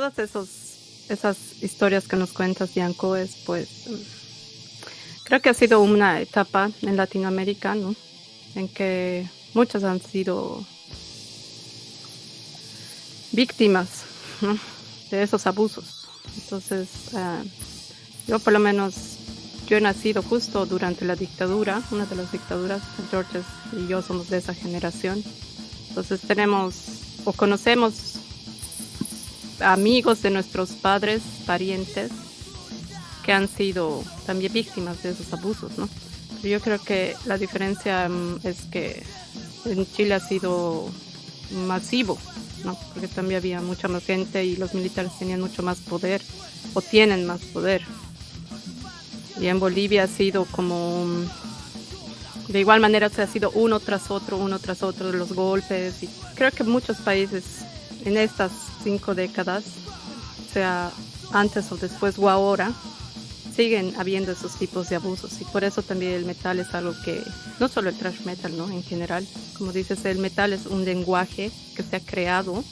todas esas historias que nos cuentas, Yanko, es pues, creo que ha sido una etapa en Latinoamérica, ¿no? En que muchas han sido víctimas, ¿no? De esos abusos. Entonces, yo por lo menos, yo he nacido justo durante la dictadura, una de las dictaduras. George y yo somos de esa generación. Entonces tenemos o conocemos amigos de nuestros padres, parientes, que han sido también víctimas de esos abusos, ¿no? Pero yo creo que la diferencia es que en Chile ha sido masivo, ¿no? Porque también había mucha más gente y los militares tenían mucho más poder o tienen más poder. Y en Bolivia ha sido como, de igual manera, o sea, ha sido uno tras otro de los golpes. Y creo que muchos países en estas 5 décadas, sea antes o después o ahora, siguen habiendo esos tipos de abusos. Y por eso también el metal es algo que, no solo el thrash metal, ¿no? En general, como dices, el metal es un lenguaje que se ha creado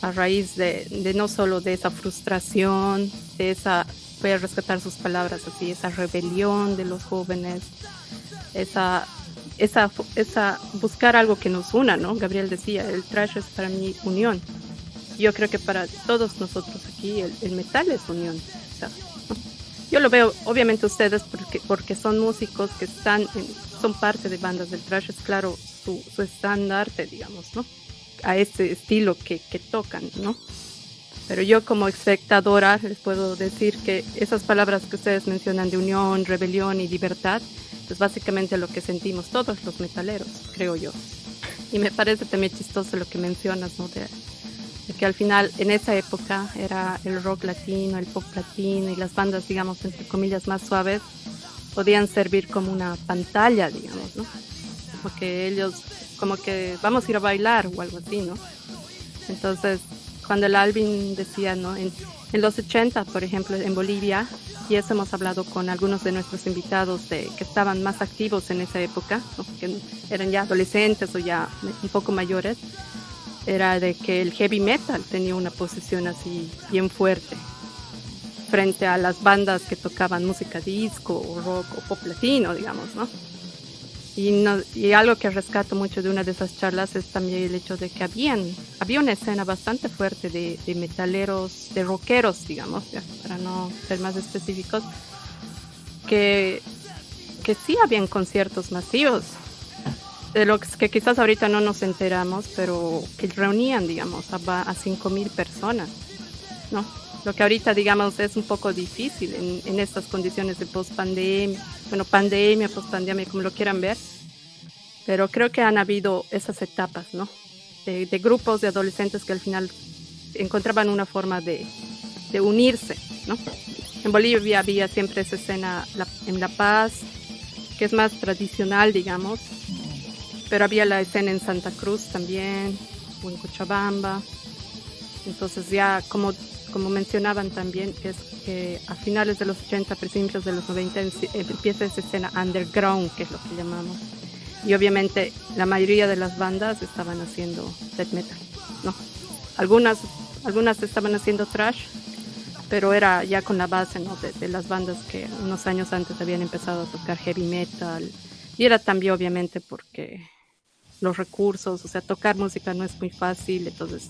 a raíz de no solo de esa frustración, de esa, voy a rescatar sus palabras así, esa rebelión de los jóvenes, esa buscar algo que nos una, ¿no? Gabriel decía, el thrash es para mí unión. Yo creo que para todos nosotros aquí el metal es unión. O sea, ¿no? Yo lo veo, obviamente ustedes, porque son músicos que son parte de bandas del thrash, es claro su estandarte, digamos, ¿no? A este estilo que tocan, ¿no? Pero yo como espectadora les puedo decir que esas palabras que ustedes mencionan de unión, rebelión y libertad es básicamente lo que sentimos todos los metaleros, creo yo. Y me parece también chistoso lo que mencionas, ¿no? De que al final en esa época era el rock latino, el pop latino y las bandas, digamos, entre comillas, más suaves podían servir como una pantalla, digamos, ¿no? Como que ellos, como que vamos a ir a bailar o algo así, ¿no? Entonces, cuando el Alvin decía, ¿no? En los 80, por ejemplo, en Bolivia, y eso hemos hablado con algunos de nuestros invitados que estaban más activos en esa época, ¿no? Que eran ya adolescentes o ya un poco mayores, era de que el heavy metal tenía una posición así bien fuerte frente a las bandas que tocaban música disco o rock o pop latino, digamos, ¿no? Y algo que rescato mucho de una de esas charlas es también el hecho de que había una escena bastante fuerte de metaleros, de rockeros, digamos, ya, para no ser más específicos, que sí habían conciertos masivos, de los que quizás ahorita no nos enteramos, pero que reunían, digamos, a 5,000 personas, ¿no? Lo que ahorita, digamos, es un poco difícil en estas condiciones de post-pandemia, bueno, pandemia, post-pandemia, como lo quieran ver, pero creo que han habido esas etapas, ¿no? De grupos de adolescentes que al final encontraban una forma de unirse, ¿no? En Bolivia había siempre esa escena en La Paz, que es más tradicional, digamos, pero había la escena en Santa Cruz también, o en Cochabamba. Entonces ya, como mencionaban también, es que a finales de los 80, principios de los 90, empieza esa escena underground, que es lo que llamamos. Y obviamente la mayoría de las bandas estaban haciendo death metal, ¿no? Algunas estaban haciendo thrash, pero era ya con la base, ¿no? de las bandas que unos años antes habían empezado a tocar heavy metal. Y era también obviamente porque los recursos, o sea, tocar música no es muy fácil, entonces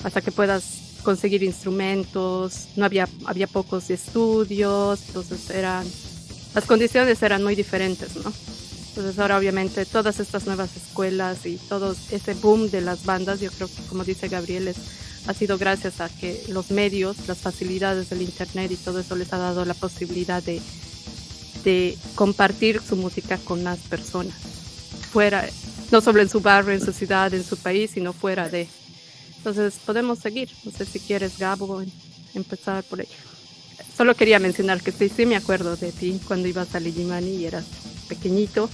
hasta que puedas conseguir instrumentos, no había pocos estudios, entonces las condiciones eran muy diferentes, ¿no? Entonces ahora obviamente todas estas nuevas escuelas y todo ese boom de las bandas, yo creo que como dice Gabriel, ha sido gracias a que los medios, las facilidades del internet y todo eso les ha dado la posibilidad de compartir su música con más personas, fuera, no solo en su barrio, en su ciudad, en su país, sino fuera de. Entonces podemos seguir. No sé si quieres, Gabo, empezar por ello. Solo quería mencionar que sí me acuerdo de ti cuando ibas a Lillimani y eras pequeñito.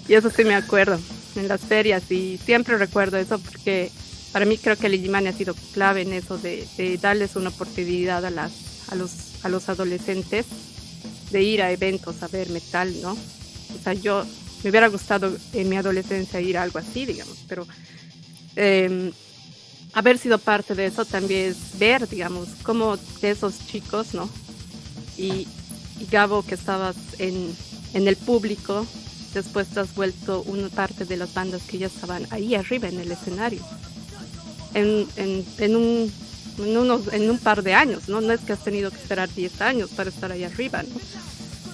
Y eso sí me acuerdo, en las ferias, y siempre recuerdo eso porque para mí creo que Lillimani ha sido clave en eso de darles una oportunidad a los adolescentes de ir a eventos a ver metal, ¿no? O sea, me hubiera gustado en mi adolescencia ir a algo así, digamos, pero eh, haber sido parte de eso también es ver, digamos, cómo de esos chicos, ¿no? Y, y Gabo, que estabas en el público, después te has vuelto una parte de las bandas que ya estaban ahí arriba en el escenario, en, en, en un, en un par de años, ¿no? No es que has tenido que esperar 10 años para estar ahí arriba, ¿no?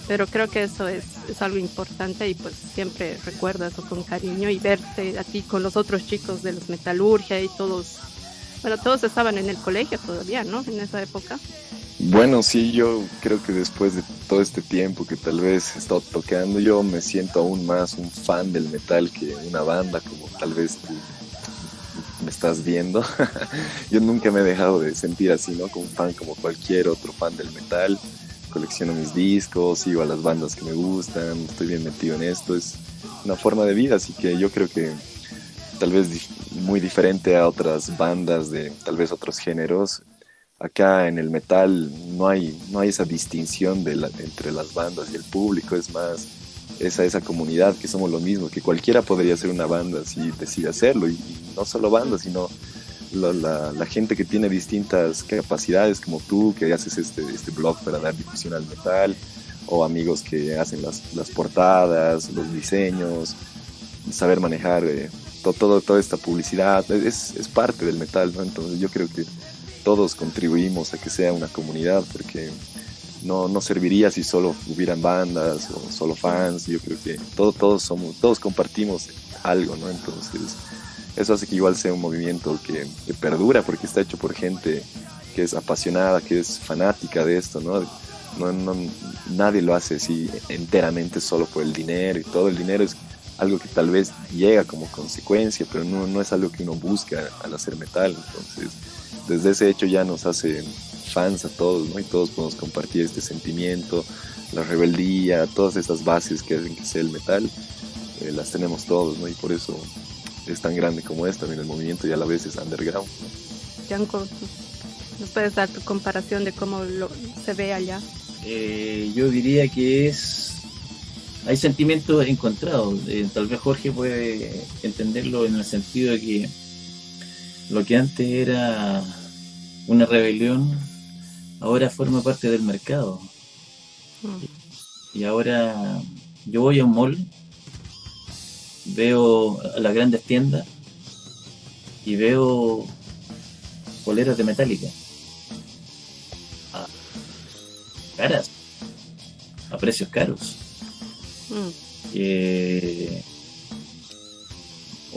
Pero creo que eso es algo importante y pues siempre recuerdo eso con cariño y verte a ti con los otros chicos de los Metalurgia y todos, bueno, todos estaban en el colegio todavía, ¿no? En esa época. Bueno, sí, yo creo que después de todo este tiempo que tal vez he estado tocando, yo me siento aún más un fan del metal que una banda, como tal vez tú me estás viendo. Yo nunca me he dejado de sentir así, ¿no? Como un fan, como cualquier otro fan del metal. Colecciono mis discos, sigo a las bandas que me gustan, estoy bien metido en esto. Es una forma de vida, así que yo creo que tal vez muy diferente a otras bandas de tal vez otros géneros. Acá en el metal no hay esa distinción entre las bandas y el público, es más esa comunidad que somos lo mismo, que cualquiera podría ser una banda si decide hacerlo, y no solo bandas, sino la gente que tiene distintas capacidades como tú, que haces este blog para dar difusión al metal, o amigos que hacen las portadas, los diseños, saber manejar toda esta publicidad, es parte del metal, ¿no? Entonces yo creo que todos contribuimos a que sea una comunidad, porque no serviría si solo hubieran bandas o solo fans. Yo creo que todos compartimos algo, ¿no? Entonces eso hace que igual sea un movimiento que perdura, porque está hecho por gente que es apasionada, que es fanática de esto, ¿no? Nadie lo hace así enteramente solo por el dinero, y todo el dinero es algo que tal vez llega como consecuencia, pero no es algo que uno busca al hacer metal. Entonces, desde ese hecho ya nos hace fans a todos, ¿no? Y todos podemos compartir este sentimiento, la rebeldía, todas estas bases que hacen que sea el metal, las tenemos todos, ¿no? Y por eso es tan grande como es también el movimiento, y a la vez es underground, ¿no? Yanko, ¿nos puedes dar tu comparación de cómo se ve allá? Yo diría que hay sentimientos encontrados. Tal vez Jorge puede entenderlo en el sentido de que lo que antes era una rebelión, ahora forma parte del mercado. Y ahora yo voy a un mall, veo a las grandes tiendas y veo poleras de Metallica, caras, a precios caros.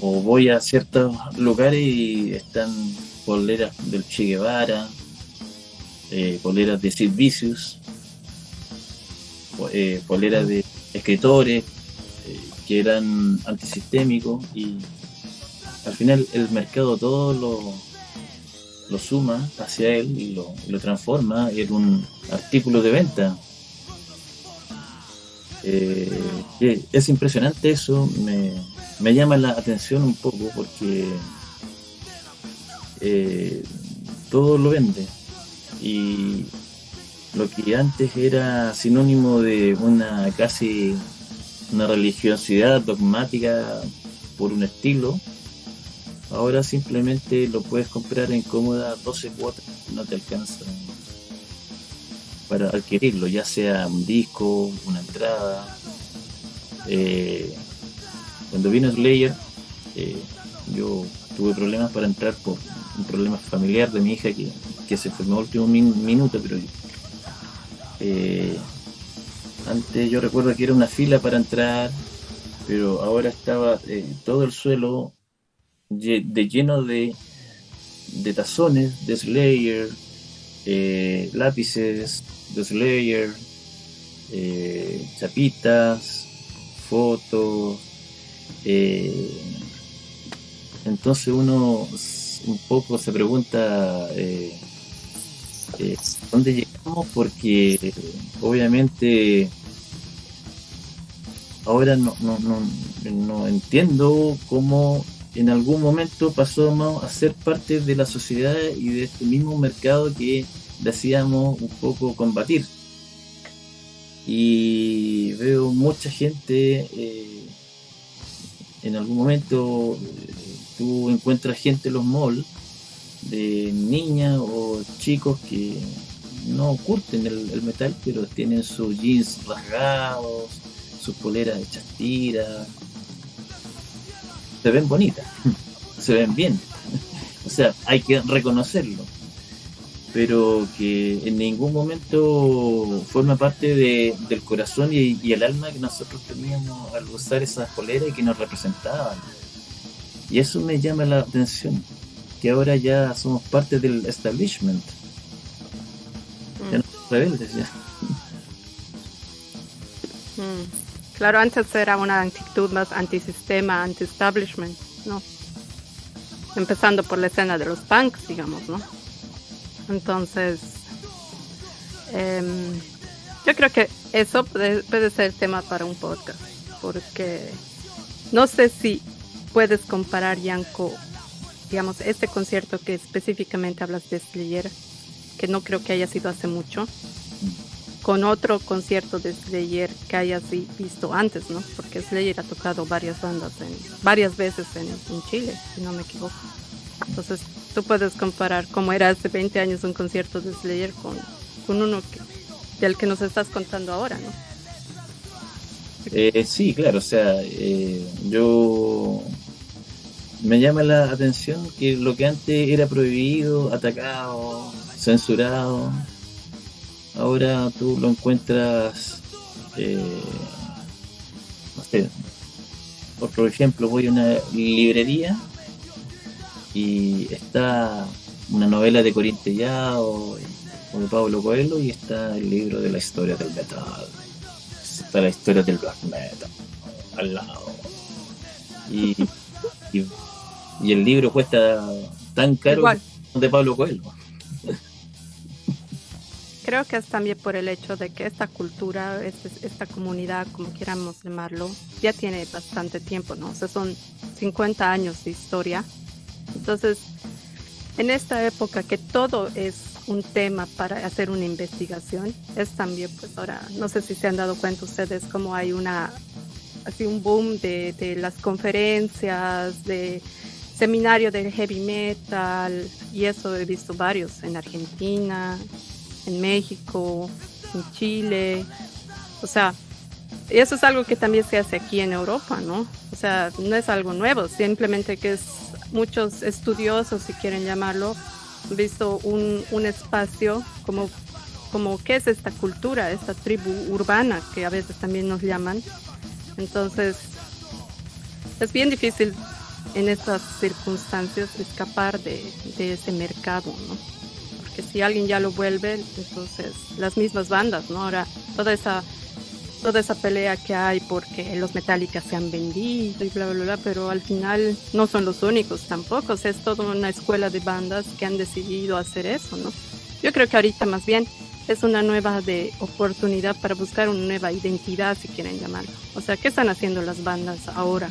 O voy a ciertos lugares y están poleras del Che Guevara, poleras de Sid Vicious, poleras de escritores que eran antisistémicos, y al final el mercado todo lo suma hacia él y lo transforma en un artículo de venta. Es impresionante eso, me llama la atención un poco porque todo lo vende, y lo que antes era sinónimo de casi una religiosidad dogmática por un estilo, ahora simplemente lo puedes comprar en cómodas 12 cuotas, no te alcanza para adquirirlo, ya sea un disco, una entrada. Cuando vino Slayer, yo tuve problemas para entrar por un problema familiar de mi hija que se enfermó al último minuto, pero antes yo recuerdo que era una fila para entrar, pero ahora estaba todo el suelo lleno de tazones de Slayer, lápices de Slayer, chapitas, fotos. Entonces uno un poco se pregunta dónde llegamos, porque obviamente ahora no entiendo cómo en algún momento pasamos a ser parte de la sociedad y de este mismo mercado que decíamos un poco combatir. Y veo mucha gente en algún momento tú encuentras gente en los malls, de niñas o chicos que no curten el metal, pero tienen sus jeans rasgados, sus poleras hechas tiras, se ven bonitas, se ven bien, o sea, hay que reconocerlo, pero que en ningún momento forma parte del corazón y el alma que nosotros teníamos al usar esas poleras y que nos representaban. Y eso me llama la atención, que ahora ya somos parte del establishment, ya no somos rebeldes ya. Claro, antes era una actitud más antisistema, anti-establishment, ¿no? Empezando por la escena de los punks, digamos, ¿no? Entonces, yo creo que eso puede ser tema para un podcast, porque no sé si puedes comparar, Yanko, digamos, este concierto que específicamente hablas de Slayer, que no creo que haya sido hace mucho, con otro concierto de Slayer que hayas visto antes, ¿no? Porque Slayer ha tocado varias bandas varias veces en Chile, si no me equivoco. Entonces, tú puedes comparar cómo era hace 20 años un concierto de Slayer con uno del que nos estás contando ahora, ¿no? Sí, claro, o sea, yo me llama la atención que lo que antes era prohibido, atacado, censurado, ahora tú lo encuentras, no sé, por ejemplo, voy a una librería y está una novela de Corín Tellado o de Pablo Coelho y está el libro de la historia del metal, está la historia del black metal al lado y el libro cuesta tan caro Igual. como de Pablo Coelho. Creo que es también por el hecho de que esta cultura, esta comunidad, como quieramos llamarlo, ya tiene bastante tiempo, ¿no? O sea, son 50 años de historia. Entonces, en esta época que todo es un tema para hacer una investigación, es también, pues ahora, no sé si se han dado cuenta ustedes cómo hay un boom de las conferencias, de seminario del heavy metal, y eso he visto varios en Argentina, en México, en Chile, o sea, y eso es algo que también se hace aquí en Europa, ¿no? O sea, no es algo nuevo, simplemente que es muchos estudiosos, si quieren llamarlo, han visto un espacio como qué es esta cultura, esta tribu urbana que a veces también nos llaman. Entonces, es bien difícil en estas circunstancias escapar de ese mercado, ¿no? Porque si alguien ya lo vuelve, entonces las mismas bandas, ¿no? Ahora, toda esa pelea que hay porque los Metallica se han vendido y bla, bla, bla, pero al final no son los únicos tampoco, o sea, es toda una escuela de bandas que han decidido hacer eso, ¿no? Yo creo que ahorita más bien es una nueva oportunidad para buscar una nueva identidad, si quieren llamarlo. O sea, ¿qué están haciendo las bandas ahora?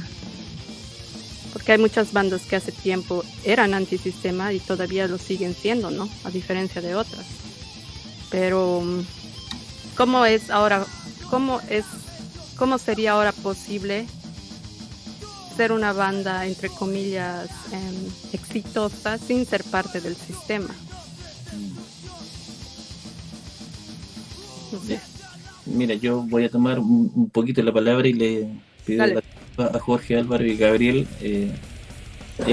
Porque hay muchas bandas que hace tiempo eran antisistema y todavía lo siguen siendo, ¿no? A diferencia de otras. Pero, ¿cómo es ahora? ¿Cómo sería ahora posible ser una banda, entre comillas, exitosa sin ser parte del sistema? No sé. Mira, yo voy a tomar un poquito la palabra y le pido a Jorge, Álvaro y Gabriel.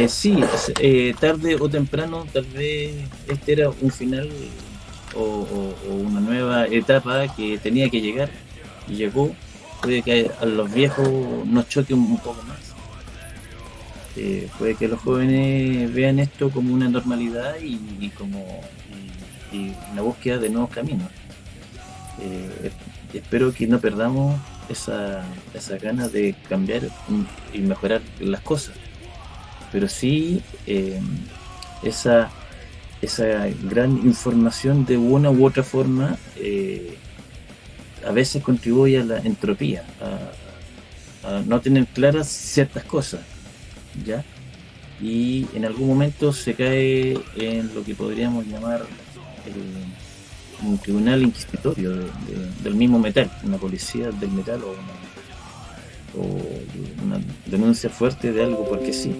Sí, tarde o temprano, tal vez este era un final o una nueva etapa que tenía que llegar y llegó. Puede que a los viejos nos choque un poco más. Puede que los jóvenes vean esto como una normalidad y una búsqueda de nuevos caminos. Espero que no perdamos esa ganas de cambiar y mejorar las cosas, pero sí esa gran información de una u otra forma a veces contribuye a la entropía, a no tener claras ciertas cosas, ¿ya? Y en algún momento se cae en lo que podríamos llamar un tribunal inquisitorio del mismo metal, una policía del metal o una denuncia fuerte de algo porque sí.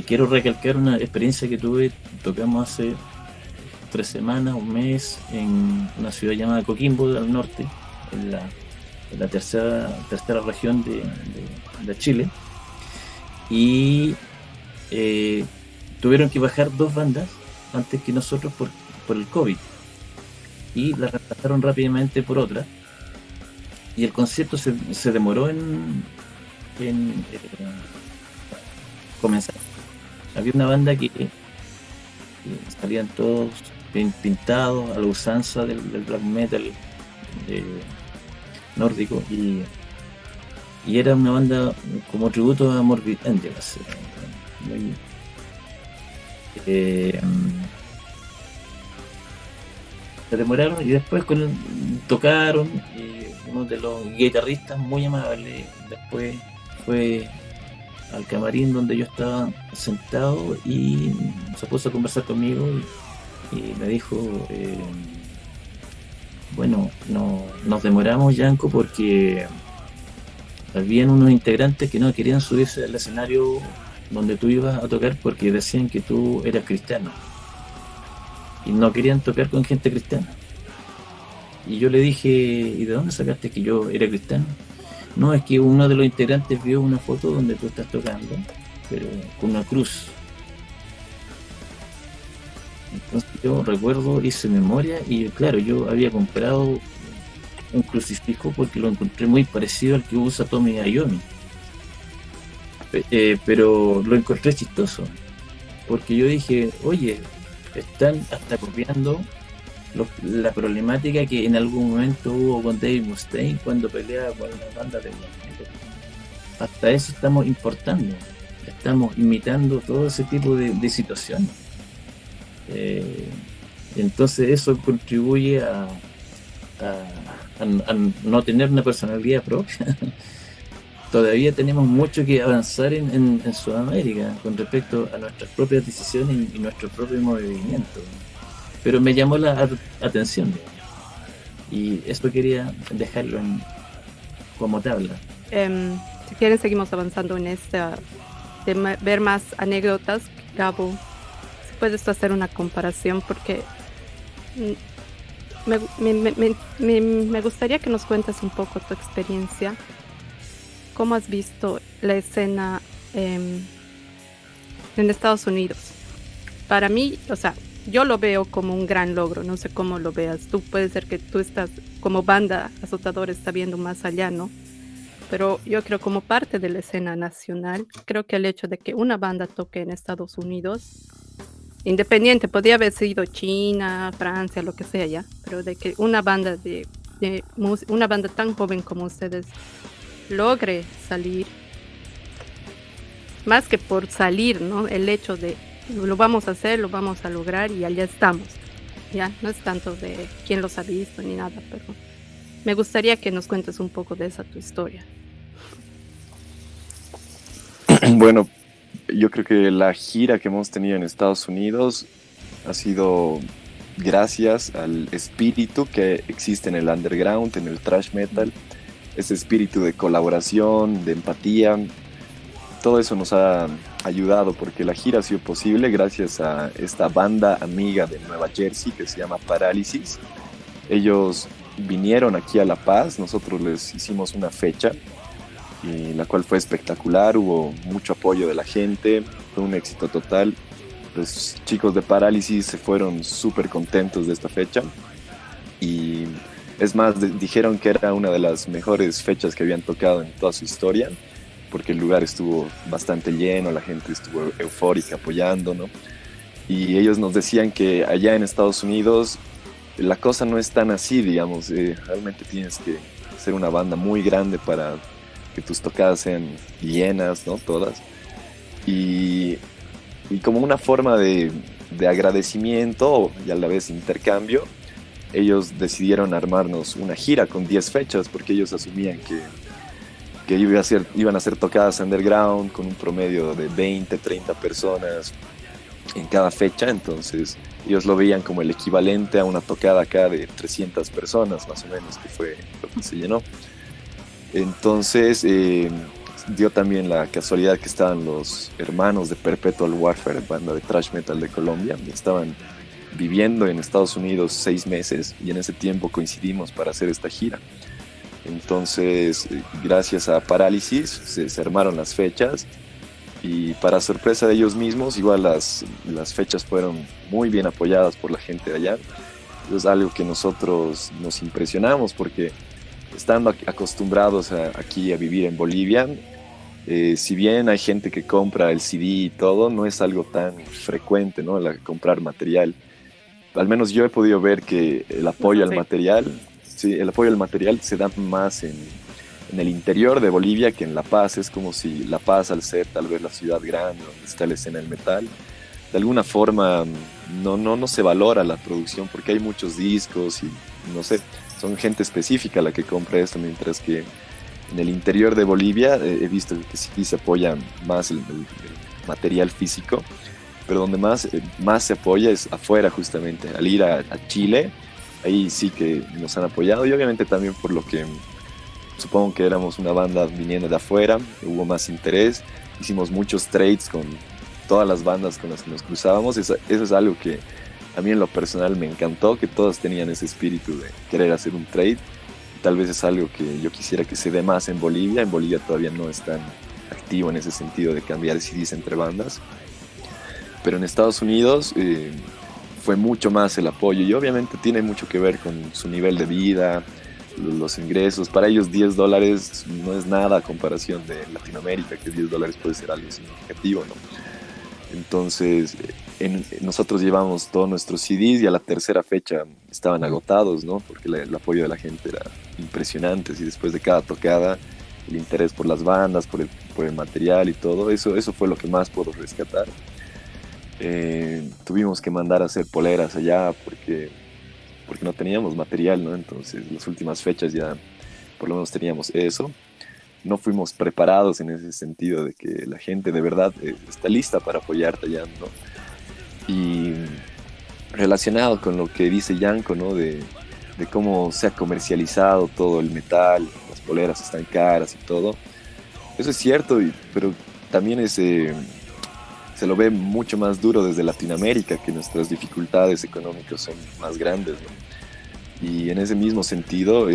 quiero recalcar una experiencia que tuve. Tocamos hace 3 semanas, un mes, en una ciudad llamada Coquimbo al norte, en la tercera región de Chile, y tuvieron que bajar 2 bandas antes que nosotros por el COVID, y la reemplazaron rápidamente por otra, y el concierto se demoró en comenzar. Había una banda que salían todos pintados a la usanza del black metal nórdico, y era una banda como tributo a Morbid Angel. Se demoraron y después tocaron, y uno de los guitarristas muy amable después fue al camarín donde yo estaba sentado y se puso a conversar conmigo y me dijo, bueno, nos demoramos, Yanko, porque habían unos integrantes que no querían subirse al escenario donde tú ibas a tocar porque decían que tú eras cristiano y no querían tocar con gente cristiana. Y yo le dije, ¿y de dónde sacaste que yo era cristiano? No, es que uno de los integrantes vio una foto donde tú estás tocando, pero con una cruz. Entonces yo recuerdo, hice memoria, y claro, yo había comprado un crucifijo porque lo encontré muy parecido al que usa Tommy Iommi. Pero lo encontré chistoso, porque yo dije, oye, están hasta copiando la problemática que en algún momento hubo con Dave Mustaine cuando peleaba con la banda de black metal. Hasta eso estamos importando, estamos imitando todo ese tipo de situaciones. Entonces eso contribuye a no tener una personalidad propia. Todavía tenemos mucho que avanzar en Sudamérica con respecto a nuestras propias decisiones y nuestro propio movimiento. Pero me llamó la atención y esto quería dejarlo como tabla. Si quieren seguimos avanzando en esta, de ver más anécdotas. Gabo, si puedes hacer una comparación, porque me gustaría que nos cuentes un poco tu experiencia. ¿Cómo has visto la escena en Estados Unidos? Para mí, o sea, yo lo veo como un gran logro, no sé cómo lo veas. Tú puede ser que tú estás como banda Azotador, está viendo más allá, ¿no? Pero yo creo como parte de la escena nacional, creo que el hecho de que una banda toque en Estados Unidos, independiente, podría haber sido China, Francia, lo que sea ya, pero de que una banda una banda tan joven como ustedes logre salir, más que por salir, ¿no? El hecho de lo vamos a hacer, lo vamos a lograr y allá estamos. Ya, no es tanto de quién los ha visto ni nada, pero me gustaría que nos cuentes un poco de esa tu historia. Bueno, yo creo que la gira que hemos tenido en Estados Unidos ha sido gracias al espíritu que existe en el underground, en el thrash metal, ese espíritu de colaboración, de empatía. Todo eso nos ha ayudado porque la gira ha sido posible gracias a esta banda amiga de Nueva Jersey que se llama Parálisis. Ellos vinieron aquí a La Paz, nosotros les hicimos una fecha, y la cual fue espectacular, hubo mucho apoyo de la gente, fue un éxito total. Los chicos de Parálisis se fueron súper contentos de esta fecha y es más, dijeron que era una de las mejores fechas que habían tocado en toda su historia, porque el lugar estuvo bastante lleno, la gente estuvo eufórica apoyando, ¿no? Y ellos nos decían que allá en Estados Unidos la cosa no es tan así, digamos, realmente tienes que ser una banda muy grande para que tus tocadas sean llenas, ¿no? Todas. Y como una forma de agradecimiento y a la vez intercambio, ellos decidieron armarnos una gira con 10 fechas, porque ellos asumían que iban a ser tocadas underground con un promedio de 20, 30 personas en cada fecha. Entonces ellos lo veían como el equivalente a una tocada acá de 300 personas más o menos, que fue lo que se llenó. Entonces dio también la casualidad que estaban los hermanos de Perpetual Warfare, banda de thrash metal de Colombia, y estaban viviendo en Estados Unidos 6 meses y en ese tiempo coincidimos para hacer esta gira. Entonces, gracias a Parálisis se armaron las fechas y para sorpresa de ellos mismos, igual las fechas fueron muy bien apoyadas por la gente de allá. Es algo que nosotros nos impresionamos porque estando acostumbrados aquí a vivir en Bolivia, si bien hay gente que compra el CD y todo, no es algo tan frecuente, ¿no? Comprar material. Al menos yo he podido ver que el apoyo al material, sí, el apoyo al material se da más en el interior de Bolivia que en La Paz. Es como si La Paz, al ser tal vez la ciudad grande donde está la escena del metal, de alguna forma no se valora la producción porque hay muchos discos y no sé, son gente específica la que compra esto, mientras que en el interior de Bolivia he visto que sí se apoya más el material físico, pero donde más se apoya es afuera, justamente. Al ir a Chile, ahí sí que nos han apoyado, y obviamente también por lo que supongo que éramos una banda viniendo de afuera, hubo más interés, hicimos muchos trades con todas las bandas con las que nos cruzábamos. Eso es algo que a mí en lo personal me encantó, que todos tenían ese espíritu de querer hacer un trade. Tal vez es algo que yo quisiera que se dé más en Bolivia. En Bolivia todavía no es tan activo en ese sentido de cambiar CDs entre bandas. Pero en Estados Unidos fue mucho más el apoyo, y obviamente tiene mucho que ver con su nivel de vida, los ingresos. Para ellos $10 no es nada a comparación de Latinoamérica, que $10 puede ser algo significativo, ¿no? Entonces, nosotros llevamos todos nuestros CDs y a la tercera fecha estaban agotados, ¿no? Porque el apoyo de la gente era impresionante, y después de cada tocada, el interés por las bandas, por el material y todo, eso fue lo que más puedo rescatar. Tuvimos que mandar a hacer poleras allá porque no teníamos material, ¿no? Entonces, las últimas fechas ya por lo menos teníamos eso. No fuimos preparados en ese sentido de que la gente de verdad está lista para apoyarte allá, ¿no? Y relacionado con lo que dice Yanko, ¿no? De cómo se ha comercializado todo el metal, las poleras están caras y todo. Eso es cierto, pero también se lo ve mucho más duro desde Latinoamérica, que nuestras dificultades económicas son más grandes, ¿no? Y en ese mismo sentido,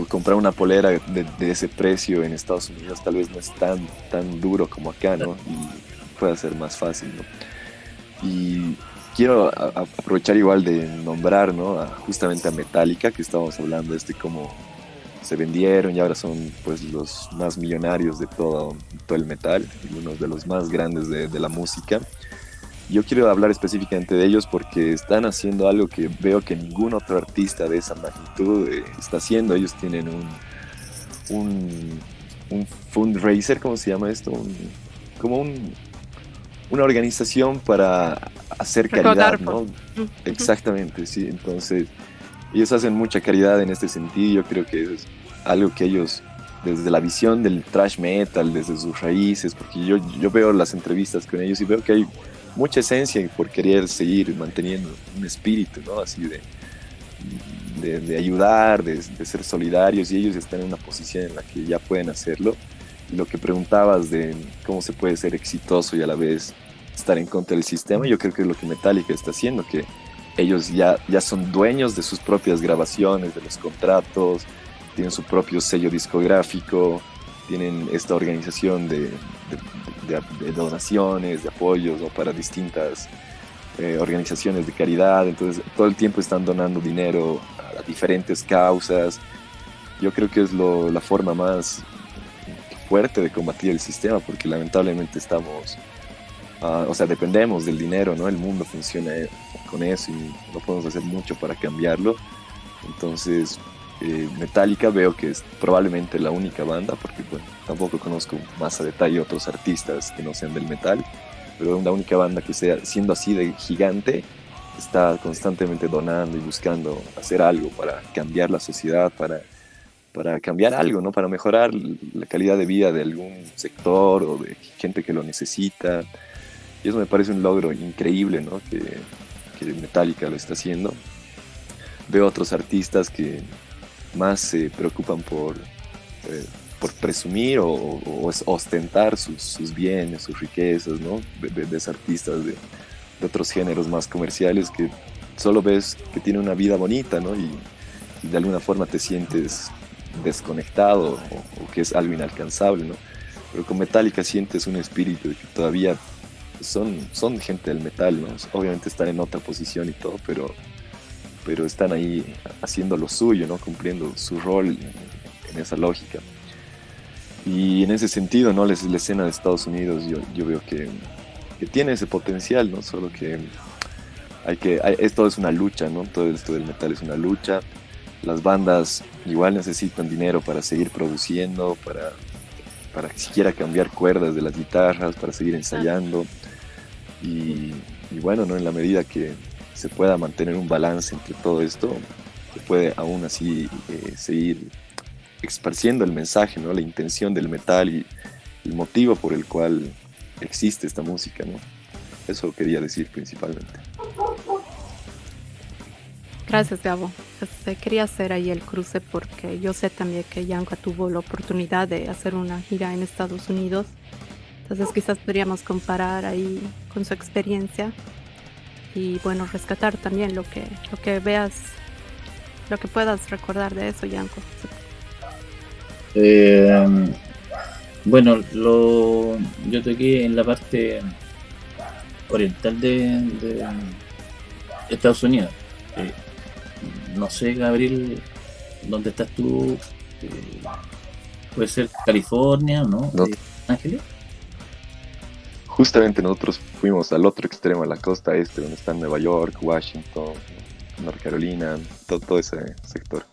comprar una polera de ese precio en Estados Unidos tal vez no es tan duro como acá, ¿no? Y puede ser más fácil, ¿no? Y quiero aprovechar igual de nombrar, ¿no? Justamente a Metallica, que estábamos hablando de cómo se vendieron y ahora son pues los más millonarios de todo el metal y uno de los más grandes de la música. Yo quiero hablar específicamente de ellos porque están haciendo algo que veo que ningún otro artista de esa magnitud está haciendo. Ellos tienen un fundraiser, ¿cómo se llama esto? Una organización para hacer caridad, ¿no? Exactamente, sí. Entonces, ellos hacen mucha caridad en este sentido. Yo creo que es algo que ellos, desde la visión del thrash metal, desde sus raíces, porque yo veo las entrevistas con ellos y veo que hay mucha esencia por querer seguir manteniendo un espíritu, ¿no? Así de ayudar, de ser solidarios, y ellos están en una posición en la que ya pueden hacerlo. Y lo que preguntabas de cómo se puede ser exitoso y a la vez estar en contra del sistema, yo creo que es lo que Metallica está haciendo, que ellos ya son dueños de sus propias grabaciones, de los contratos, tienen su propio sello discográfico, tienen esta organización de donaciones, de apoyos, ¿no? Para distintas organizaciones de caridad. Entonces todo el tiempo están donando dinero a diferentes causas. Yo creo que es la forma más fuerte de combatir el sistema, porque lamentablemente dependemos del dinero, ¿no? El mundo funciona con eso y no podemos hacer mucho para cambiarlo. Entonces, Metallica veo que es probablemente la única banda, porque bueno, tampoco conozco más a detalle otros artistas que no sean del metal, pero la única banda que sea, siendo así de gigante, está constantemente donando y buscando hacer algo para cambiar la sociedad, para cambiar algo, ¿no? Para mejorar la calidad de vida de algún sector o de gente que lo necesita. Y eso me parece un logro increíble, ¿no? Que Metallica lo está haciendo. Veo otros artistas que más se preocupan por por presumir o ostentar sus bienes, sus riquezas, ¿no? Ves artistas de otros géneros más comerciales que solo ves que tiene una vida bonita, ¿no? Y de alguna forma te sientes desconectado o que es algo inalcanzable, ¿no? Pero con Metallica sientes un espíritu de que todavía son gente del metal, ¿no? Obviamente están en otra posición y todo, pero están ahí haciendo lo suyo, ¿no? Cumpliendo su rol en esa lógica. Y en ese sentido, ¿no? La escena de Estados Unidos yo veo que tiene ese potencial, ¿no? Solo que esto es una lucha, ¿no? Todo esto del metal es una lucha. Las bandas igual necesitan dinero para seguir produciendo, para siquiera cambiar cuerdas de las guitarras, para seguir ensayando. Y bueno, ¿no? En la medida que se pueda mantener un balance entre todo esto, se puede aún así seguir esparciendo el mensaje, ¿no? La intención del metal y el motivo por el cual existe esta música, ¿no? Eso quería decir principalmente. Gracias, Gabo. Quería hacer ahí el cruce porque yo sé también que Yanka tuvo la oportunidad de hacer una gira en Estados Unidos. Entonces quizás podríamos comparar ahí con su experiencia y bueno, rescatar también lo que veas, lo que puedas recordar de eso, Yanko. Bueno, yo toqué en la parte oriental de Estados Unidos. No sé, Gabriel, ¿dónde estás tú? Puede ser California, ¿no? No. Ángeles. Justamente nosotros fuimos al otro extremo de la costa este, donde están Nueva York, Washington, North Carolina, todo ese sector.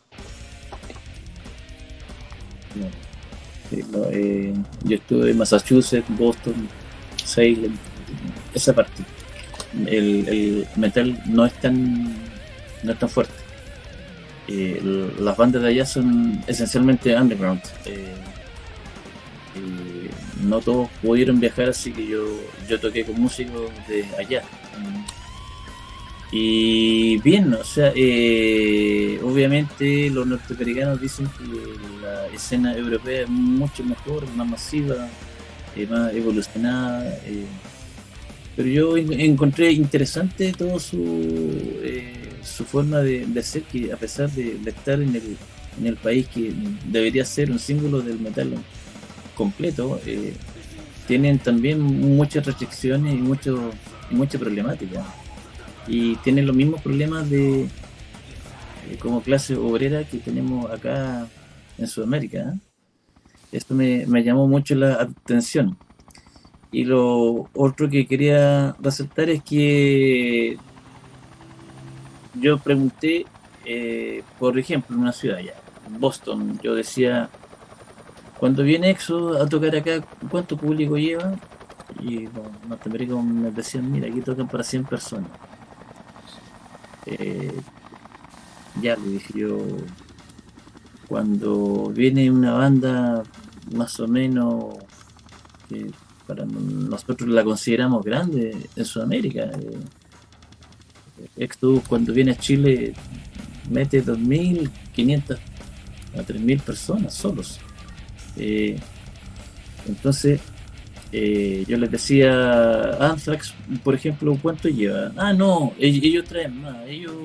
Yo estuve en Massachusetts, Boston, Salem, esa parte. El metal no es tan fuerte. Las bandas de allá son esencialmente underground. No todos pudieron viajar, así que yo toqué con músicos de allá. Y bien, o sea, obviamente los norteamericanos dicen que la escena europea es mucho mejor, más masiva, más evolucionada, pero yo encontré interesante todo su forma de hacer, que a pesar de estar en el país que debería ser un símbolo del metal completo, tienen también muchas restricciones y mucha problemática. Y tienen los mismos problemas como clase obrera que tenemos acá en Sudamérica. Esto me llamó mucho la atención. Y lo otro que quería resaltar es que yo pregunté, por ejemplo, en una ciudad allá, Boston, yo decía, cuando viene EXO a tocar acá, ¿cuánto público lleva? Y los norteamericanos me decían, mira, aquí tocan para 100 personas. Ya le dije yo, cuando viene una banda más o menos que para nosotros la consideramos grande en Sudamérica, EXO cuando viene a Chile mete 2.500 a 3.000 personas solos. Entonces yo les decía, Anthrax, por ejemplo, ¿cuánto lleva? No, ellos traen más, ellos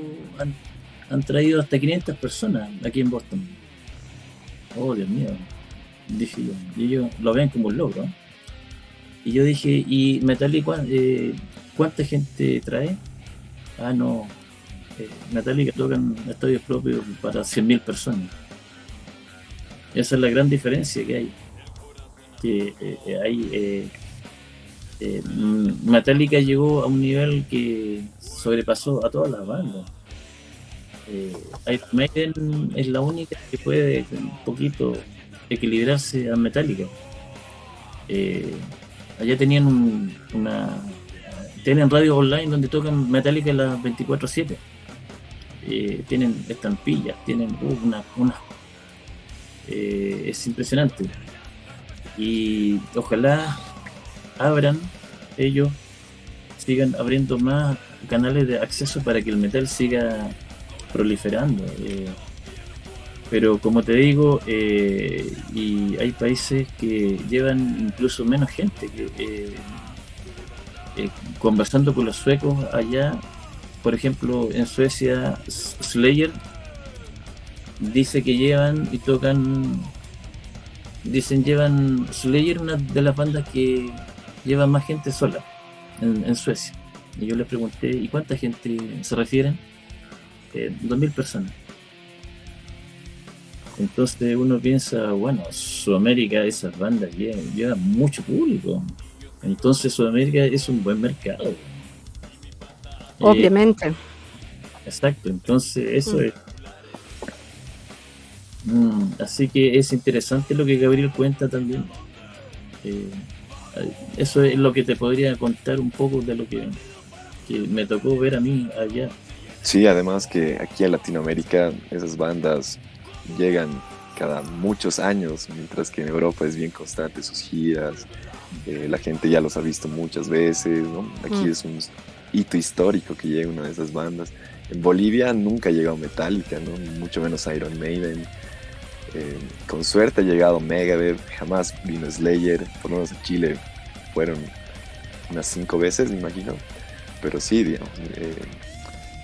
han traído hasta 500 personas aquí en Boston. Oh, Dios mío, dije yo, y ellos lo ven como un logro. Y yo dije, ¿y Metallica cuánta gente trae? No, Metallica tocan estadios propios para 100.000 personas. Esa es la gran diferencia que hay. Metallica llegó a un nivel que sobrepasó a todas las bandas. Iron Maiden es la única que puede un poquito equilibrarse a Metallica. Allá tenían tienen radio online donde tocan Metallica las 24/7. Tienen estampillas, tienen es impresionante. Y ojalá ellos sigan abriendo más canales de acceso para que el metal siga proliferando. Pero como te digo, y hay países que llevan incluso menos gente. Conversando con los suecos allá, por ejemplo, en Suecia, Slayer dice que llevan y tocan, dicen llevan Slayer, una de las bandas que lleva más gente sola en Suecia. Y yo les pregunté, ¿y cuánta gente se refieren? 2.000 personas. Entonces uno piensa, bueno, Sudamérica, esas bandas llevan mucho público. Entonces Sudamérica es un buen mercado. Obviamente. Exacto, entonces eso es. Así que es interesante lo que Gabriel cuenta también. Eso es lo que te podría contar un poco de lo que me tocó ver a mí allá. Sí, además que aquí a Latinoamérica esas bandas llegan cada muchos años, mientras que en Europa es bien constante sus giras, la gente ya los ha visto muchas veces, ¿no? Aquí es un hito histórico que llegue una de esas bandas. En Bolivia nunca ha llegado Metallica, ¿no? Mucho menos Iron Maiden. Con suerte ha llegado Megadeth, jamás vino Slayer, por lo menos en Chile fueron unas 5 veces, me imagino. Pero sí, digamos,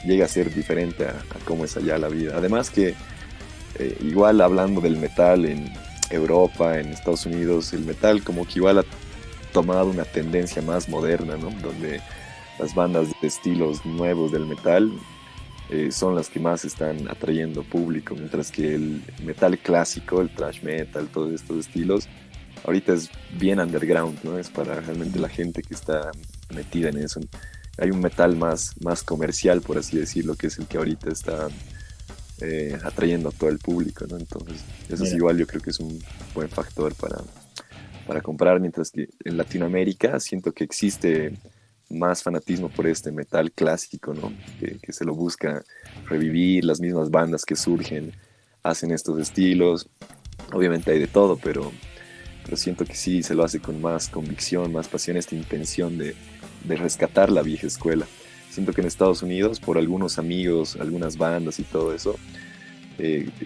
llega a ser diferente a cómo es allá la vida. Además que igual hablando del metal en Europa, en Estados Unidos, el metal como que igual ha tomado una tendencia más moderna, ¿no? Donde las bandas de estilos nuevos del metal son las que más están atrayendo público, mientras que el metal clásico, el thrash metal, todos estos estilos, ahorita es bien underground, ¿no? Es para realmente la gente que está metida en eso. Hay un metal más comercial, por así decirlo, que es el que ahorita está atrayendo a todo el público, ¿no? Entonces, eso es igual, yo creo que es un buen factor para comprar, mientras que en Latinoamérica siento que existe más fanatismo por este metal clásico, ¿no? Que se lo busca revivir, las mismas bandas que surgen hacen estos estilos. Obviamente hay de todo, pero siento que sí se lo hace con más convicción, más pasión, esta intención de rescatar la vieja escuela. Siento que en Estados Unidos, por algunos amigos, algunas bandas y todo eso,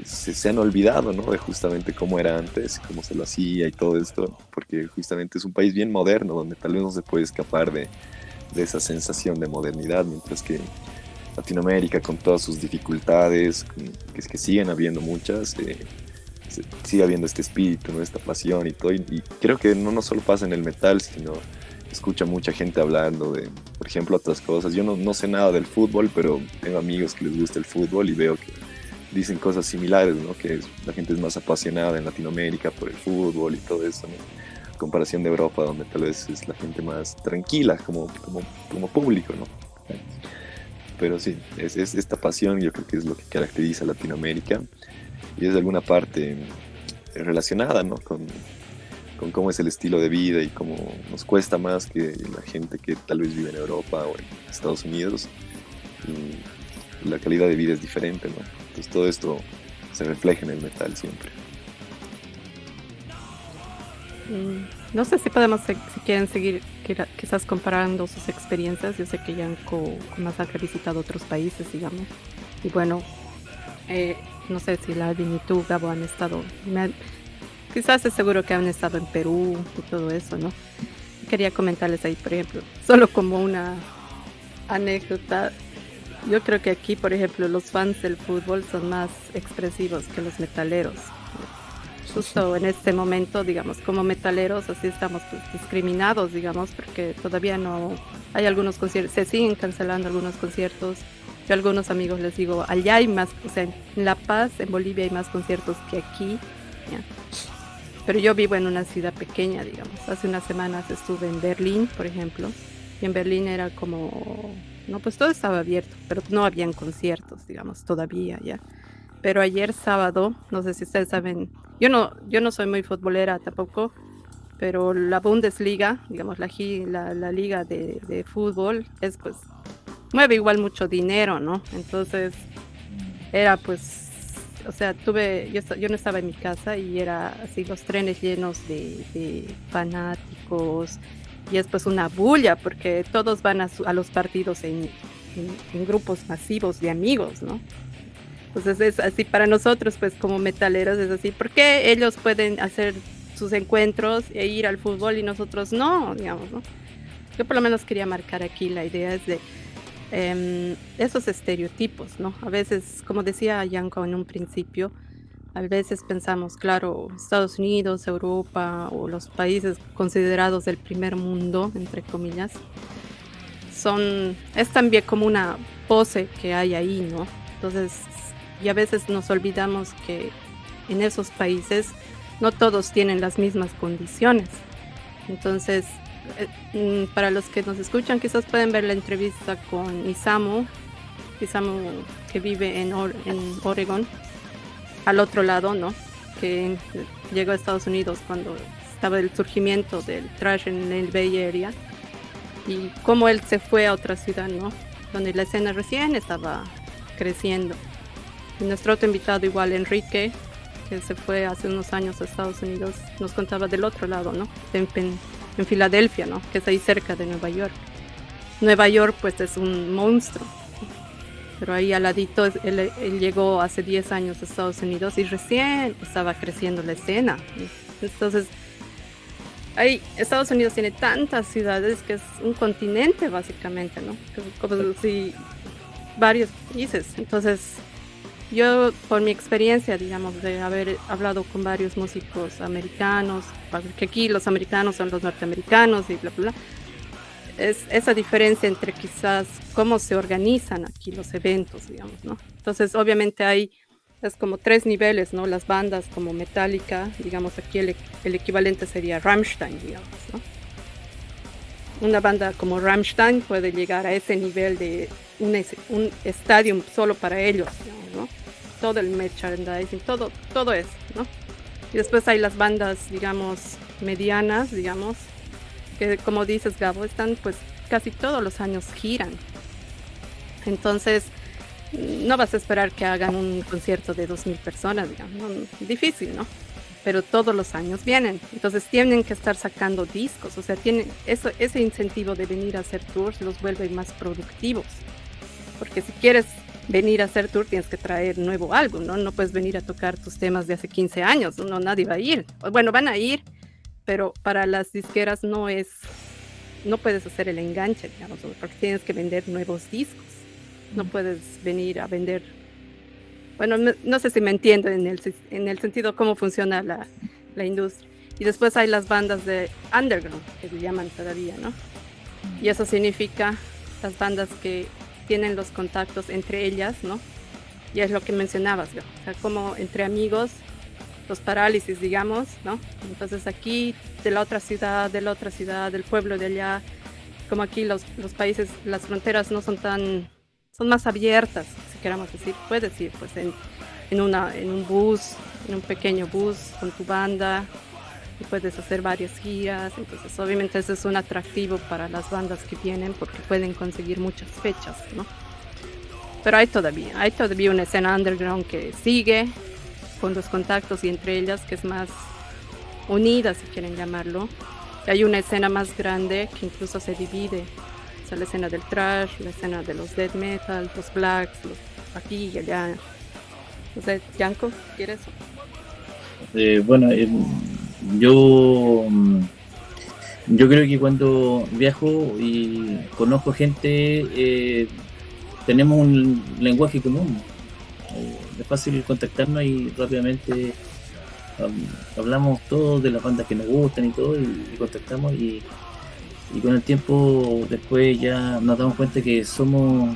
se han olvidado, ¿no? De justamente cómo era antes, cómo se lo hacía y todo esto, porque justamente es un país bien moderno, donde tal vez no se puede escapar de esa sensación de modernidad, mientras que Latinoamérica, con todas sus dificultades, que siguen habiendo muchas, sigue habiendo este espíritu, ¿no? Esta pasión y todo, y creo que no solo pasa en el metal, sino escucha mucha gente hablando de, por ejemplo, otras cosas. Yo no sé nada del fútbol, pero tengo amigos que les gusta el fútbol y veo que dicen cosas similares, ¿no? Que la gente es más apasionada en Latinoamérica por el fútbol y todo eso, ¿no? En comparación de Europa, donde tal vez es la gente más tranquila como público, ¿no? Pero sí, es esta pasión, yo creo que es lo que caracteriza a Latinoamérica y es de alguna parte relacionada, ¿no? Con cómo es el estilo de vida y cómo nos cuesta más que la gente que tal vez vive en Europa o en Estados Unidos. Y la calidad de vida es diferente, ¿no? Entonces todo esto se refleja en el metal siempre. No sé si podemos, si quieren seguir quizás comparando sus experiencias. Yo sé que Yanko más ha visitado otros países, digamos. Y bueno, no sé si Ladin y tú, Gabo, han estado... Quizás es seguro que han estado en Perú y todo eso, ¿no? Quería comentarles ahí, por ejemplo, solo como una anécdota. Yo creo que aquí, por ejemplo, los fans del fútbol son más expresivos que los metaleros. Justo en este momento, digamos, como metaleros, así estamos pues, discriminados, digamos, porque todavía no hay algunos conciertos, se siguen cancelando algunos conciertos. Yo a algunos amigos les digo, allá hay más, o sea, en La Paz, en Bolivia hay más conciertos que aquí, ¿ya? Pero yo vivo en una ciudad pequeña, digamos. Hace unas semanas estuve en Berlín, por ejemplo, y en Berlín era como, no, pues todo estaba abierto, pero no habían conciertos, digamos, todavía, ¿ya? Pero ayer sábado, no sé si ustedes saben, yo no soy muy futbolera tampoco, pero la Bundesliga, digamos, la liga de fútbol, es pues, mueve igual mucho dinero, ¿no? Entonces, era pues, o sea, yo no estaba en mi casa y era así los trenes llenos de fanáticos y es pues una bulla porque todos van a los partidos en grupos masivos de amigos, ¿no? Entonces es así para nosotros, pues como metaleros es así. ¿Por qué ellos pueden hacer sus encuentros e ir al fútbol y nosotros no, digamos, ¿no? Yo por lo menos quería marcar aquí la idea es de esos estereotipos, ¿no? A veces, como decía Yanko en un principio, a veces pensamos, claro, Estados Unidos, Europa o los países considerados del primer mundo, entre comillas, es también como una pose que hay ahí, ¿no? Entonces, y a veces nos olvidamos que en esos países no todos tienen las mismas condiciones. Entonces, para los que nos escuchan, quizás pueden ver la entrevista con Isamu que vive en Oregon, al otro lado, ¿no? Que llegó a Estados Unidos cuando estaba el surgimiento del thrash en el Bay Area y cómo él se fue a otra ciudad, ¿no? Donde la escena recién estaba creciendo. Y nuestro otro invitado, igual Enrique, que se fue hace unos años a Estados Unidos, nos contaba del otro lado, ¿no? En Filadelfia, ¿no? Que es ahí cerca de Nueva York. Nueva York, pues, es un monstruo. Pero ahí al ladito, él llegó hace 10 años a Estados Unidos y recién estaba creciendo la escena. Entonces, ahí Estados Unidos tiene tantas ciudades que es un continente, básicamente, ¿no? Como si varios países. Entonces, yo, por mi experiencia, digamos, de haber hablado con varios músicos americanos, que aquí los americanos son los norteamericanos y bla, bla, bla, es esa diferencia entre quizás cómo se organizan aquí los eventos, digamos, ¿no? Entonces, obviamente es como 3 niveles, ¿no? Las bandas como Metallica, digamos, aquí el equivalente sería Rammstein, digamos, ¿no? Una banda como Rammstein puede llegar a ese nivel de un estadio solo para ellos, digamos, ¿no? Todo el merchandising, todo eso, ¿no? Y después hay las bandas, digamos, medianas, digamos, que como dices, Gabo, están pues casi todos los años giran. Entonces, no vas a esperar que hagan un concierto de 2,000 personas, digamos, ¿no? Difícil, ¿no? Pero todos los años vienen. Entonces tienen que estar sacando discos, o sea, tienen ese incentivo de venir a hacer tours los vuelve más productivos. Porque si quieres venir a hacer tour tienes que traer nuevo álbum, ¿no? No puedes venir a tocar tus temas de hace 15 años, no, nadie va a ir. Bueno, van a ir, pero para las disqueras no puedes hacer el enganche, digamos, porque tienes que vender nuevos discos. No puedes venir a vender. Bueno, no sé si me entiendo en el sentido cómo funciona la industria. Y después hay las bandas de underground, que se llaman todavía, ¿no? Y eso significa las bandas que tienen los contactos entre ellas, ¿no? Y es lo que mencionabas, ¿no? O sea, como entre amigos, los parálisis, digamos, ¿no? Entonces aquí, de la otra ciudad, del pueblo de allá, como aquí los países, las fronteras no son son más abiertas, si queramos decir. Puedes ir pues en un bus, en un pequeño bus con tu banda y puedes hacer varias giras. Entonces obviamente eso es un atractivo para las bandas que vienen porque pueden conseguir muchas fechas, ¿no? Pero hay todavía una escena underground que sigue con los contactos y entre ellas que es más unida, si quieren llamarlo. Y hay una escena más grande que incluso se divide. O sea, la escena del thrash, la escena de los death metal, los blacks, los aquí y allá. No sé, Yanko, ¿quieres? Bueno, yo creo que cuando viajo y conozco gente, tenemos un lenguaje común. Es fácil contactarnos y rápidamente hablamos todos de las bandas que nos gustan y todo, y contactamos y con el tiempo después ya nos damos cuenta que somos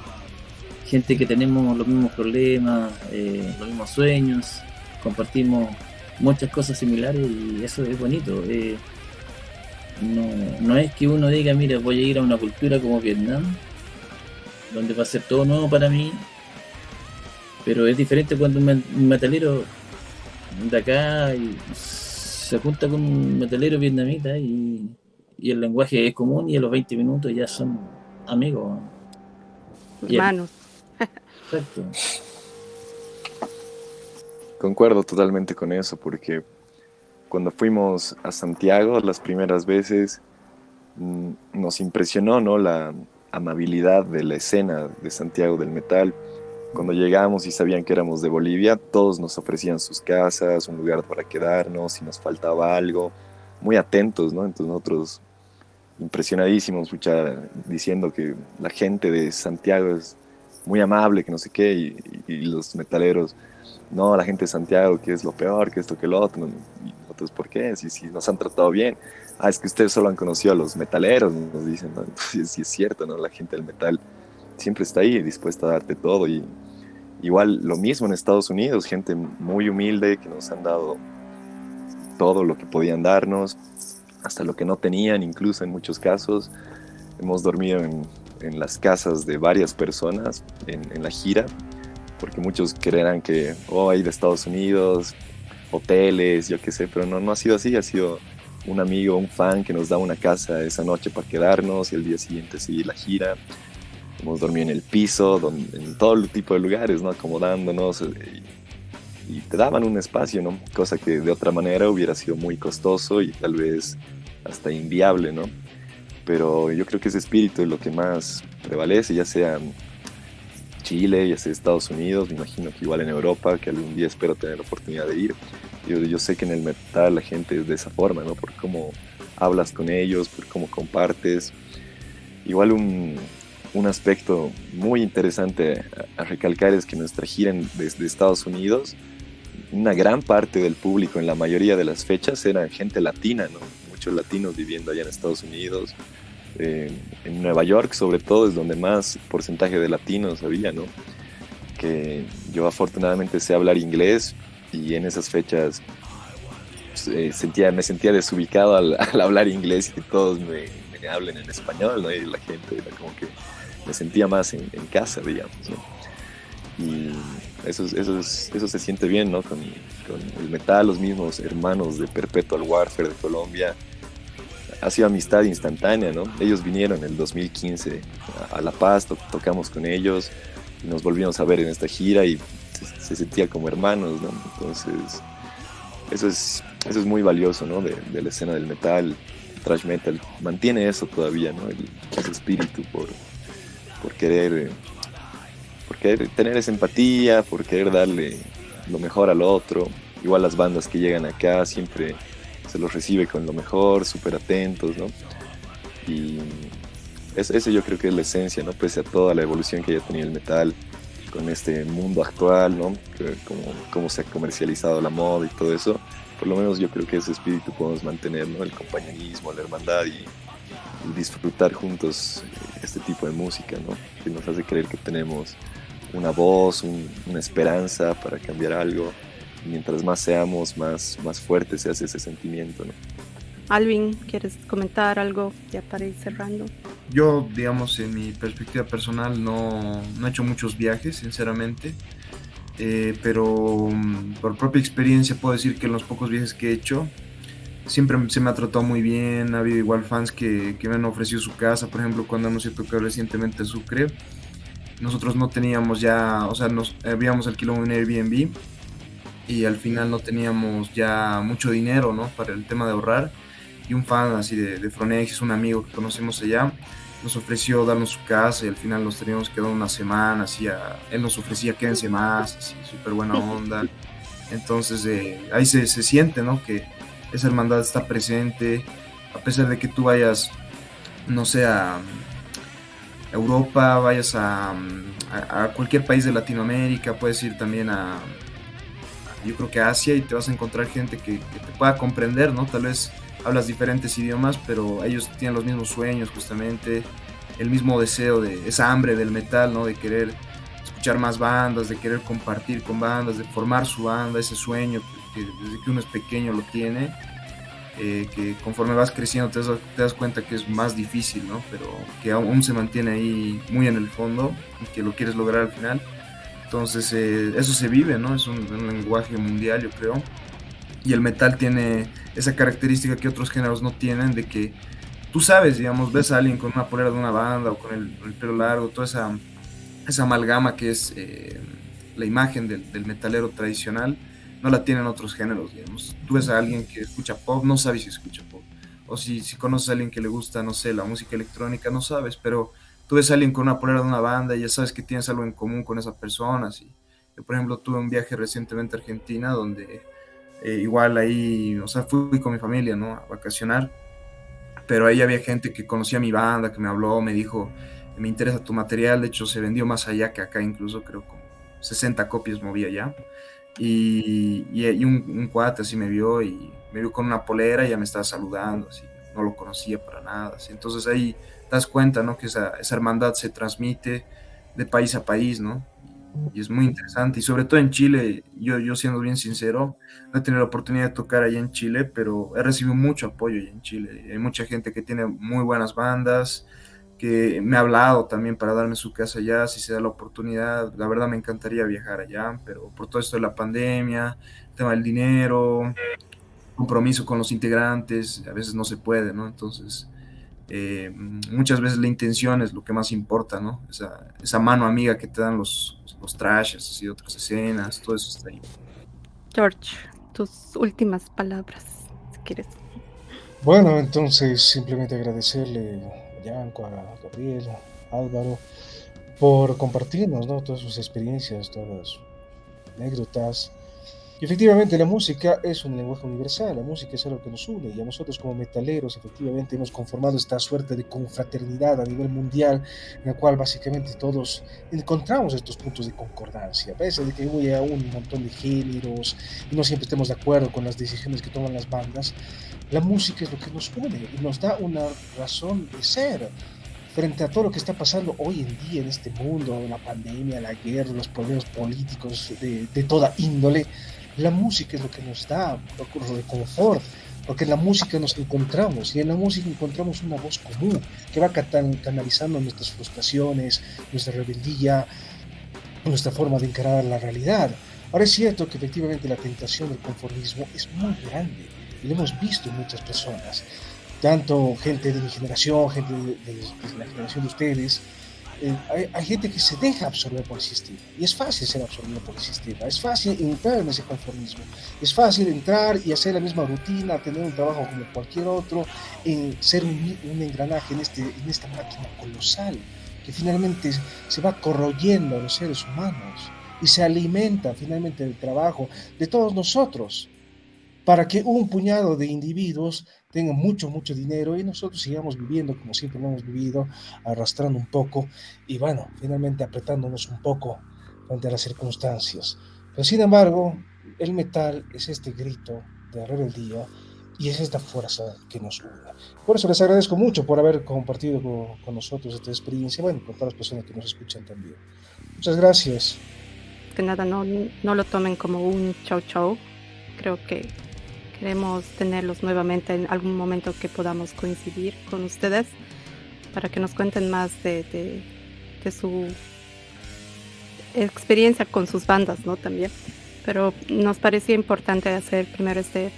gente que tenemos los mismos problemas, los mismos sueños, compartimos muchas cosas similares y eso es bonito. No es que uno diga, mira, voy a ir a una cultura como Vietnam, donde va a ser todo nuevo para mí, pero es diferente cuando un metalero de acá se junta con un metalero vietnamita y el lenguaje es común y a los 20 minutos ya son amigos. Hermanos. Exacto. Concuerdo totalmente con eso, porque cuando fuimos a Santiago las primeras veces nos impresionó, ¿no? La amabilidad de la escena de Santiago del metal. Cuando llegamos y sabían que éramos de Bolivia, todos nos ofrecían sus casas, un lugar para quedarnos, si nos faltaba algo, muy atentos, ¿no? Entonces nosotros impresionadísimos, pucha, diciendo que la gente de Santiago es muy amable, que no sé qué, y los metaleros, no, la gente de Santiago, que es lo peor, que esto, que lo otro, y nosotros, ¿por qué? Si nos han tratado bien. Ah, es que ustedes solo han conocido a los metaleros, nos dicen, ¿no? Entonces, sí es cierto, ¿no? La gente del metal siempre está ahí, dispuesta a darte todo, y igual lo mismo en Estados Unidos, gente muy humilde que nos han dado todo lo que podían darnos, hasta lo que no tenían, incluso en muchos casos. Hemos dormido en las casas de varias personas en la gira, porque muchos creerán que, oh, hay de Estados Unidos, hoteles, yo qué sé, pero no, no ha sido así, ha sido un amigo, un fan que nos da una casa esa noche para quedarnos y el día siguiente seguir la gira. Hemos dormido en el piso, en todo tipo de lugares, ¿no? Acomodándonos y te daban un espacio, ¿no? Cosa que de otra manera hubiera sido muy costoso y tal vez hasta inviable, ¿no? Pero yo creo que ese espíritu es lo que más prevalece, ya sea Chile, ya sea Estados Unidos, me imagino que igual en Europa, que algún día espero tener la oportunidad de ir. Yo sé que en el metal la gente es de esa forma, ¿no? Por cómo hablas con ellos, por cómo compartes. Igual un aspecto muy interesante a recalcar es que nuestra gira desde Estados Unidos, una gran parte del público en la mayoría de las fechas eran gente latina, ¿no? Muchos latinos viviendo allá en Estados Unidos. En Nueva York, sobre todo, es donde más porcentaje de latinos había, ¿no? Que yo afortunadamente sé hablar inglés y en esas fechas me sentía desubicado al hablar inglés y que todos me hablen en español, ¿no? Y la gente era como que me sentía más en casa, digamos, ¿no? Y eso se siente bien, ¿no? Con el metal, los mismos hermanos de Perpetual Warfare de Colombia. Ha sido amistad instantánea, ¿no? Ellos vinieron en el 2015 a La Paz, tocamos con ellos y nos volvimos a ver en esta gira y se sentía como hermanos, ¿no? Entonces, eso es muy valioso, ¿no? De la escena del metal, thrash metal. Mantiene eso todavía, ¿no? Ese espíritu por querer tener esa empatía, por querer darle lo mejor al otro. Igual las bandas que llegan acá siempre se los recibe con lo mejor, súper atentos, ¿no? Y eso yo creo que es la esencia, ¿no? Pese a toda la evolución que haya tenido el metal con este mundo actual, ¿no? Cómo se ha comercializado la moda y todo eso, por lo menos yo creo que ese espíritu podemos mantener, ¿no? El compañerismo, la hermandad y disfrutar juntos este tipo de música, ¿no? Que nos hace creer que tenemos una voz, una esperanza para cambiar algo. Y mientras más seamos, más fuerte se hace ese sentimiento, ¿no? Alvin, ¿quieres comentar algo ya para ir cerrando? Yo, digamos, en mi perspectiva personal no he hecho muchos viajes, sinceramente, pero por propia experiencia puedo decir que en los pocos viajes que he hecho siempre se me ha tratado muy bien. Ha habido igual fans que me han ofrecido su casa. Por ejemplo, cuando hemos ido a tocar recientemente a Sucre, nosotros no teníamos ya, o sea, nos habíamos alquilado un Airbnb y al final no teníamos ya mucho dinero, ¿no? Para el tema de ahorrar. Y un fan así de Fronexis, un amigo que conocemos allá, nos ofreció darnos su casa y al final nos teníamos quedado una semana, así él nos ofrecía quédense más, así, súper buena onda. Entonces ahí se siente, ¿no? Que esa hermandad está presente, a pesar de que tú vayas, no sé, a Europa, vayas a cualquier país de Latinoamérica, puedes ir también yo creo que a Asia y te vas a encontrar gente que te pueda comprender, ¿no? Tal vez hablas diferentes idiomas, pero ellos tienen los mismos sueños justamente, el mismo deseo de esa hambre del metal, ¿no? De querer escuchar más bandas, de querer compartir con bandas, de formar su banda, ese sueño que desde que uno es pequeño lo tiene, que conforme vas creciendo te das cuenta que es más difícil, ¿no? Pero que aún se mantiene ahí muy en el fondo y que lo quieres lograr al final. Entonces eso se vive, ¿no? Es un lenguaje mundial, yo creo. Y el metal tiene esa característica que otros géneros no tienen, de que tú sabes, digamos, ves a alguien con una polera de una banda o con el pelo largo, toda esa amalgama que es la imagen del metalero tradicional, no la tienen otros géneros, digamos. Tú ves a alguien que escucha pop, no sabes si escucha pop. O si conoces a alguien que le gusta, no sé, la música electrónica, no sabes, pero tú ves a alguien con una polera de una banda y ya sabes que tienes algo en común con esa persona. ¿Sí? Yo, por ejemplo, tuve un viaje recientemente a Argentina donde igual ahí, o sea, fui con mi familia, ¿no? A vacacionar, pero ahí había gente que conocía mi banda, que me habló, me dijo, me interesa tu material, de hecho se vendió más allá que acá, incluso creo como 60 copias movía ya. Y un cuate así me vio con una polera y ya me estaba saludando, así, no lo conocía para nada. Así. Entonces ahí te das cuenta, ¿no? Que esa hermandad se transmite de país a país, ¿no? Y es muy interesante. Y sobre todo en Chile, yo siendo bien sincero, no he tenido la oportunidad de tocar allá en Chile, pero he recibido mucho apoyo allá en Chile. Hay mucha gente que tiene muy buenas bandas, que me ha hablado también para darme su casa allá, si se da la oportunidad. La verdad me encantaría viajar allá, pero por todo esto de la pandemia, el tema del dinero, compromiso con los integrantes, a veces no se puede, ¿no? Entonces, muchas veces la intención es lo que más importa, ¿no? Esa mano amiga que te dan los trashes, así, otras escenas, todo eso está ahí. George, tus últimas palabras, si quieres. Bueno, entonces simplemente agradecerle a Yanko, a Gabriel, a Álvaro, por compartirnos, ¿no? Todas sus experiencias, todas sus anécdotas. Y efectivamente la música es un lenguaje universal, la música es algo que nos une y a nosotros como metaleros efectivamente hemos conformado esta suerte de confraternidad a nivel mundial en la cual básicamente todos encontramos estos puntos de concordancia, a pesar de que hubo a un montón de géneros y no siempre estemos de acuerdo con las decisiones que toman las bandas. La música es lo que nos une y nos da una razón de ser frente a todo lo que está pasando hoy en día en este mundo, la pandemia, la guerra, los problemas políticos de toda índole. La música es lo que nos da de confort, porque en la música nos encontramos y en la música encontramos una voz común que va canalizando nuestras frustraciones, nuestra rebeldía, nuestra forma de encarar la realidad. Ahora es cierto que efectivamente la tentación del conformismo es muy grande y lo hemos visto en muchas personas, tanto gente de mi generación, gente de la generación de ustedes. Hay gente que se deja absorber por el sistema y es fácil ser absorbido por el sistema, es fácil entrar en ese conformismo, es fácil entrar y hacer la misma rutina, tener un trabajo como cualquier otro, ser un engranaje en esta máquina colosal que finalmente se va corroyendo a los seres humanos y se alimenta finalmente del trabajo de todos nosotros para que un puñado de individuos tengan mucho dinero y nosotros sigamos viviendo como siempre lo hemos vivido, arrastrando un poco y bueno, finalmente apretándonos un poco frente a las circunstancias. Pero sin embargo, el metal es este grito de rebeldía y es esta fuerza que nos une. Por eso les agradezco mucho por haber compartido con nosotros esta experiencia, bueno, con todas las personas que nos escuchan también. Muchas gracias. Que nada, no lo tomen como un chau. Creo que queremos tenerlos nuevamente en algún momento que podamos coincidir con ustedes para que nos cuenten más de su experiencia con sus bandas, ¿no? También. Pero nos parecía importante hacer primero este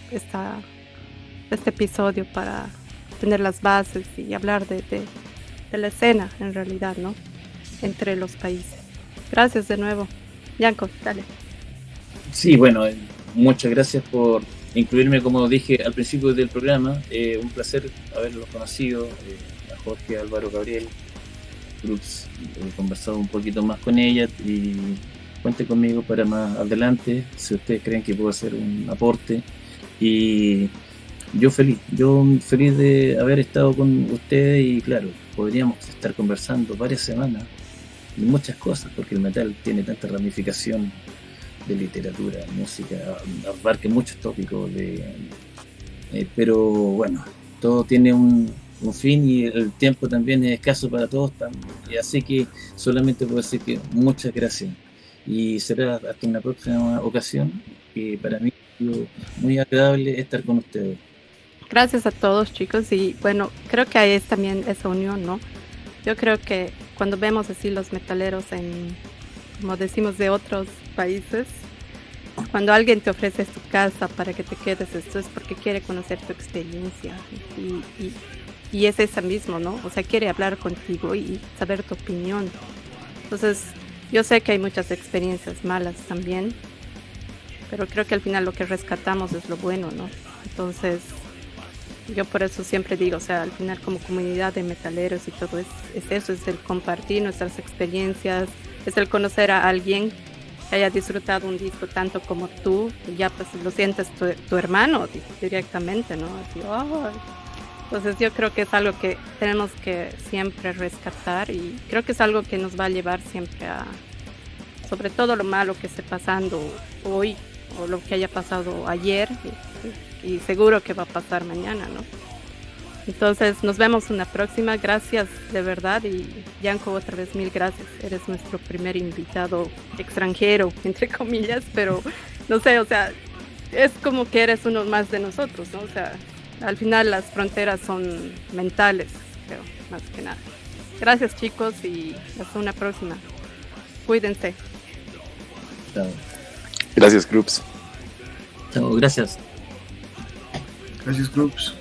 episodio para tener las bases y hablar de la escena en realidad, ¿no? Entre los países. Gracias de nuevo. Yanko, dale. Sí, bueno, muchas gracias por incluirme, como dije al principio del programa. Un placer haberlos conocido, a Jorge, Álvaro, Gabriel, Cruz. He conversado un poquito más con ella y cuente conmigo para más adelante si ustedes creen que puedo hacer un aporte. Y yo feliz de haber estado con ustedes y claro, podríamos estar conversando varias semanas de muchas cosas porque el metal tiene tanta ramificación de literatura, música, abarca muchos tópicos, pero bueno, todo tiene un fin y el tiempo también es escaso para todos, así que solamente puedo decir que muchas gracias y será hasta una próxima ocasión, que para mí es muy agradable estar con ustedes. Gracias a todos, chicos, y bueno, creo que ahí es también esa unión, ¿no? Yo creo que cuando vemos así los metaleros como decimos, de otros países, cuando alguien te ofrece tu casa para que te quedes, esto es porque quiere conocer tu experiencia y es esa mismo, ¿no? O sea, quiere hablar contigo y saber tu opinión. Entonces, yo sé que hay muchas experiencias malas también, pero creo que al final lo que rescatamos es lo bueno, ¿no? Entonces, Yo por eso siempre digo, o sea, al final como comunidad de metaleros y todo es eso, es el compartir nuestras experiencias, es el conocer a alguien que haya disfrutado un disco tanto como tú, y ya pues lo sientes tu hermano directamente, ¿no? Así, "Ay". Entonces yo creo que es algo que tenemos que siempre rescatar y creo que es algo que nos va a llevar siempre a, sobre todo lo malo que esté pasando hoy o lo que haya pasado ayer y seguro que va a pasar mañana, ¿no? Entonces nos vemos una próxima, gracias de verdad y Yanko otra vez mil gracias, eres nuestro primer invitado extranjero, entre comillas, pero no sé, o sea, es como que eres uno más de nosotros, ¿no? O sea, al final las fronteras son mentales, creo, más que nada. Gracias chicos y hasta una próxima. Cuídense. Chao. Gracias, Groups. Chao, gracias. Gracias, Groups.